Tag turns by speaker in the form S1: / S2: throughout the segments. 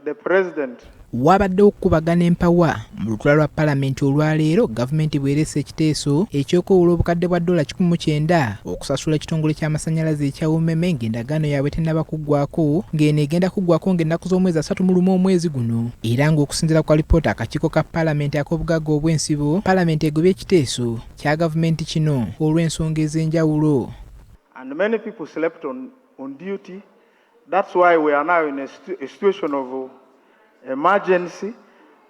S1: the president.
S2: Wabadde okubagana empawa mu lutula lwa Parliament olwaleero gavumenti bwerese ekiteeso eky'okuwula obukadde bwa $1,900 okusasula ekitongole ky'amasannyalaze ekya UMEME ng'endagaano yaabwe tennaba kuggwako ng'eno egenda kuggwako ng'ennaku z'omwezi 31 omwezi guno era ng'okusinziira ku alipoota akakiiko ka Parliament ak'obugagga obw'ensibo Parliament egobye ekiteeso kya gavumenti kino olw'ensonga ez'enjawulo.
S1: And many people slept on duty. That's why we are now in a situation of emergency,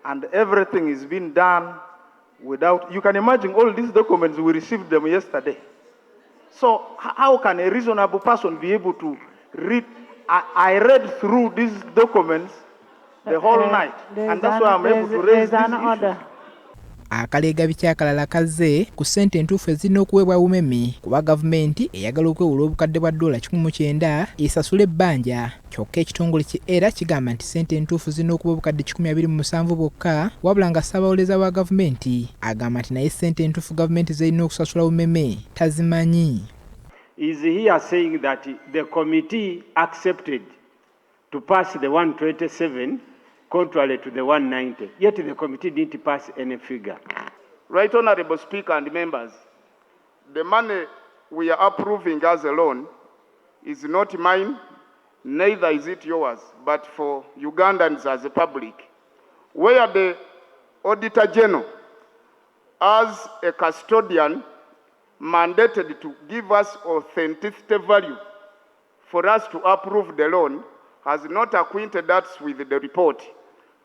S1: and everything is being done without. You can imagine all these documents, we received them yesterday. So how can a reasonable person be able to read? I read through these documents the whole night, and that's why I'm able to raise this issue.
S2: Akaleega bikyakalala kazze ku ssente entuufu ezirina okuweebwa UMEME kuba gavumenti eyagala okwewula obukadde bwa $1,900 esasula ebbanja kyokka ekitongole era kigamba nti ssente entuufu zirina okuba obukadde 127 bwokka wabula nga ssaabawolereza wa gavumenti agamba nti naye ssente entuufu gavumenti zirina okusasula UMEME tazimanyi.
S3: Is here saying that the committee accepted to pass the 127 contrary to the 190, yet the committee didn't pass any figure.
S1: Right, Honorable Speaker and members, the money we are approving as a loan is not mine, neither is it yours, but for Ugandans as a public, where the Auditor General, as a custodian, mandated to give us authenticity value for us to approve the loan, has not acquainted us with the report.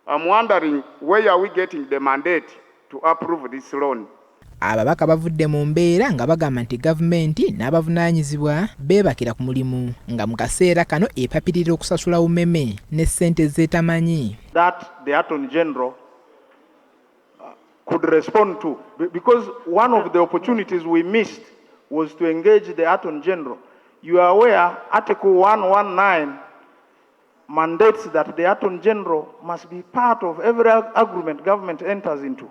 S1: I'm wondering, where are we getting the mandate to approve this loan?
S2: Ababaka bavudde mu mbeera nga bagamba nti gavumenti n'abavunaanyizibwa beebakira ku mulimu nga mu kaseera kano epapirira okusasula UMEME ne ssente z'etamanyi.
S1: That the Attorney General could respond to, because one of the opportunities we missed was to engage the Attorney General. You are aware, Article 119 mandates that the Attorney General must be part of every agreement government enters into.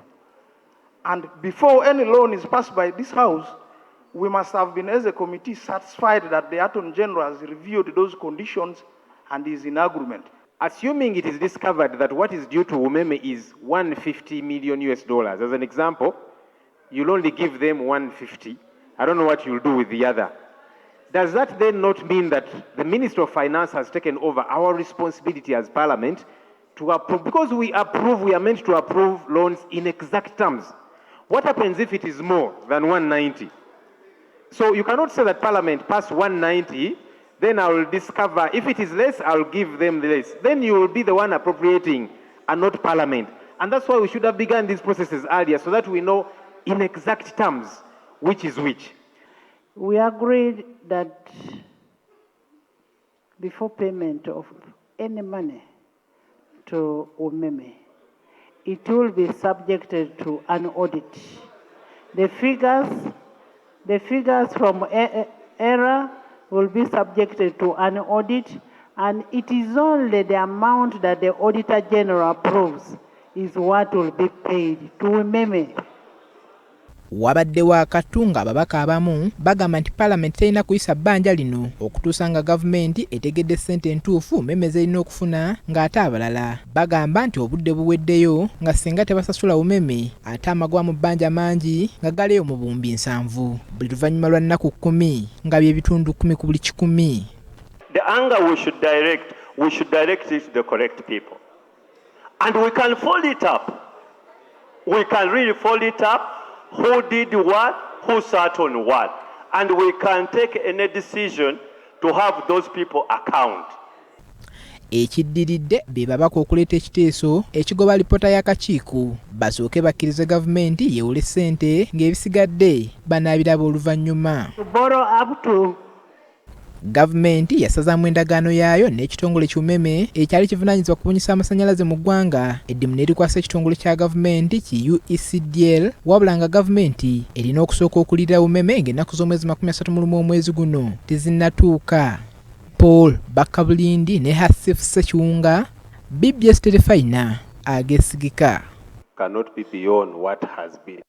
S1: And before any loan is passed by this House, we must have been, as a committee, satisfied that the Attorney General has reviewed those conditions and is in agreement.
S3: Assuming it is discovered that what is due to UMEME is $150 million, as an example, you'll only give them 150. I don't know what you'll do with the other. Does that then not mean that the Minister of Finance has taken over our responsibility as Parliament to approve? Because we are meant to approve loans in exact terms. What happens if it is more than 190? So you cannot say that Parliament passed 190, then I will discover, if it is less, I'll give them less. Then you will be the one appropriating and not Parliament. And that's why we should have begun these processes earlier, so that we know in exact terms which is which.
S4: We agreed that before payment of any money to UMEME, it will be subjected to an audit. The figures from error will be subjected to an audit, and it is only the amount that the Auditor General approves is what will be paid to UMEME.
S2: Wabaddewo akatunga ababaka abamu bagamba nti Parliament terina kuyisa bbanja lino okutuusa nga gavumenti etegedde ssente entuufu UMEME zerina okufuna ng'ate abalala bagamba nti obudde buweddeyo nga singa tebasasula UMEME ate amagwa mu bbanja mangi nga galeyo mu buwumbi 7 buli luvannyuma lwa nnaku 10 nga bye bitundu 10 ku buli 100.
S3: The anger we should direct it to the correct people. And we can fold it up. We can really fold it up. Who did what, who sat on what. And we can take any decision to have those people account.
S2: Ekiddiridde be babaka okuleeta ekiteeso ekigoba alipoota y'akakiiko basooke bakkirize gavumenti yeewule ssente ng'ebisigadde banaabiraba oluvannyuma. Gavumenti yasazaamu endagaano yaayo n'ekitongole ky'UMEME ekyali kivunaanyizibwa kubunyisa amasannyalaze mu ggwanga eddimu n'erikwasa ekitongole kya gavumenti ki UECDL wabula nga gavumenti erina okusooka okulirira UMEME ng'ennaku z'omwezi 31 omwezi guno tezinnatuuka. Paul Bakabulindi ne Hasif Sekiwunga, BBS Terefayina, Ageesigika.
S3: Cannot be beyond what has been.